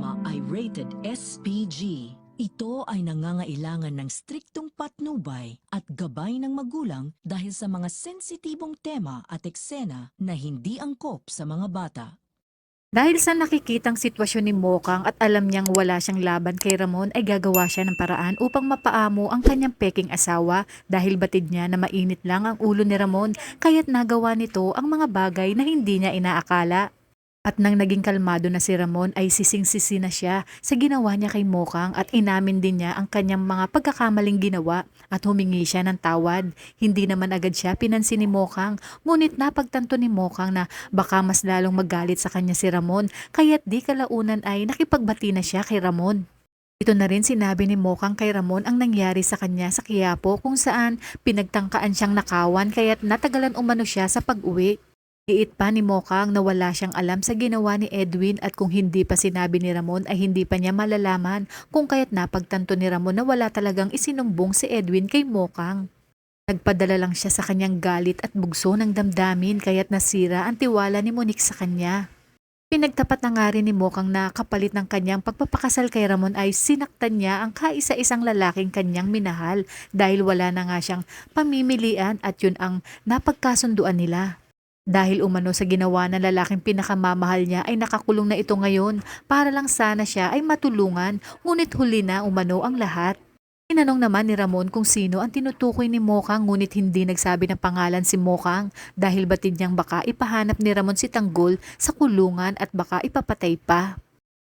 programa ay rated SPG. Ito ay nangangailangan ng striktong patnubay at gabay ng magulang dahil sa mga sensitibong tema at eksena na hindi angkop sa mga bata. Dahil sa nakikitang sitwasyon ni Mokang at alam niyang wala siyang laban kay Ramon ay gagawa siya ng paraan upang mapaamo ang kanyang peking asawa dahil batid niya na mainit lang ang ulo ni Ramon kaya't nagawa nito ang mga bagay na hindi niya inaakala. At nang naging kalmado na si Ramon ay sising-sisi na siya sa ginawa niya kay Mokang at inamin din niya ang kanyang mga pagkakamaling ginawa at humingi siya ng tawad. Hindi naman agad siya pinansin ni Mokang, ngunit napagtanto ni Mokang na baka mas lalong magalit sa kanya si Ramon kaya't di kalaunan ay nakipagbati na siya kay Ramon. Ito na rin sinabi ni Mokang kay Ramon ang nangyari sa kanya sa Quiapo kung saan pinagtangkaan siyang nakawan kaya't natagalan umano siya sa pag-uwi. Giit pa ni Mokang na wala siyang alam sa ginawa ni Edwin at kung hindi pa sinabi ni Ramon ay hindi pa niya malalaman kung kaya't napagtanto ni Ramon na wala talagang isinumbong si Edwin kay Mokang. Nagpadala lang siya sa kanyang galit at bugso ng damdamin kaya't nasira ang tiwala ni Monique sa kanya. Pinagtapat na nga rin ni Mokang na kapalit ng kanyang pagpapakasal kay Ramon ay sinaktan niya ang kaisa-isang lalaking kanyang minahal dahil wala na nga siyang pamimilian at yun ang napagkasunduan nila. Dahil umano sa ginawa ng lalaking pinakamamahal niya ay nakakulong na ito ngayon para lang sana siya ay matulungan ngunit huli na umano ang lahat. Tinanong naman ni Ramon kung sino ang tinutukoy ni Mokang ngunit hindi nagsabi ng pangalan si Mokang dahil batid niyang baka ipahanap ni Ramon si Tanggol sa kulungan at baka ipapatay pa.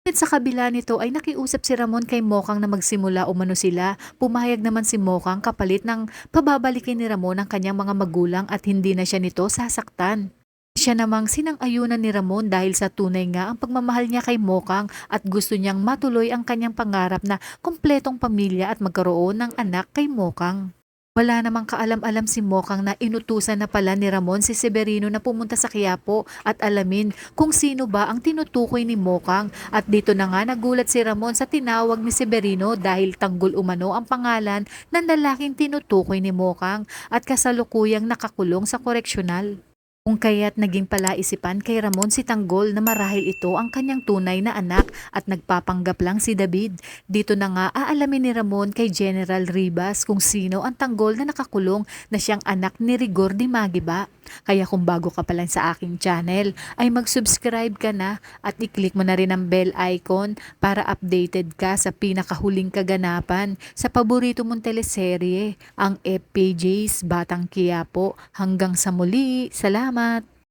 At sa kabila nito ay nakiusap si Ramon kay Mokang na magsimula umano sila. Pumayag naman si Mokang kapalit ng pababalikin ni Ramon ang kanyang mga magulang at hindi na siya nito sasaktan. Siya namang sinang-ayunan ni Ramon dahil sa tunay nga ang pagmamahal niya kay Mokang at gusto niyang matuloy ang kanyang pangarap na kumpletong pamilya at magkaroon ng anak kay Mokang. Wala namang kaalam-alam si Mokang na inutusan na pala ni Ramon si Severino na pumunta sa Quiapo at alamin kung sino ba ang tinutukoy ni Mokang at dito na nga nagulat si Ramon sa tinawag ni Severino dahil Tanggol umano ang pangalan ng lalaking tinutukoy ni Mokang at kasalukuyang nakakulong sa koreksyonal. Kung kaya't naging palaisipan kay Ramon si Tanggol na marahil ito ang kanyang tunay na anak at nagpapanggap lang si David. Dito na nga aalamin ni Ramon kay General Ribas kung sino ang Tanggol na nakakulong na siyang anak ni Rigor de Magiba. Kaya kung bago ka pa lang sa aking channel ay mag-subscribe ka na at i-click mo na rin ang bell icon para updated ka sa pinakahuling kaganapan sa paborito mong teleserye, ang FPJ's Batang Quiapo. Hanggang sa muli, salamat!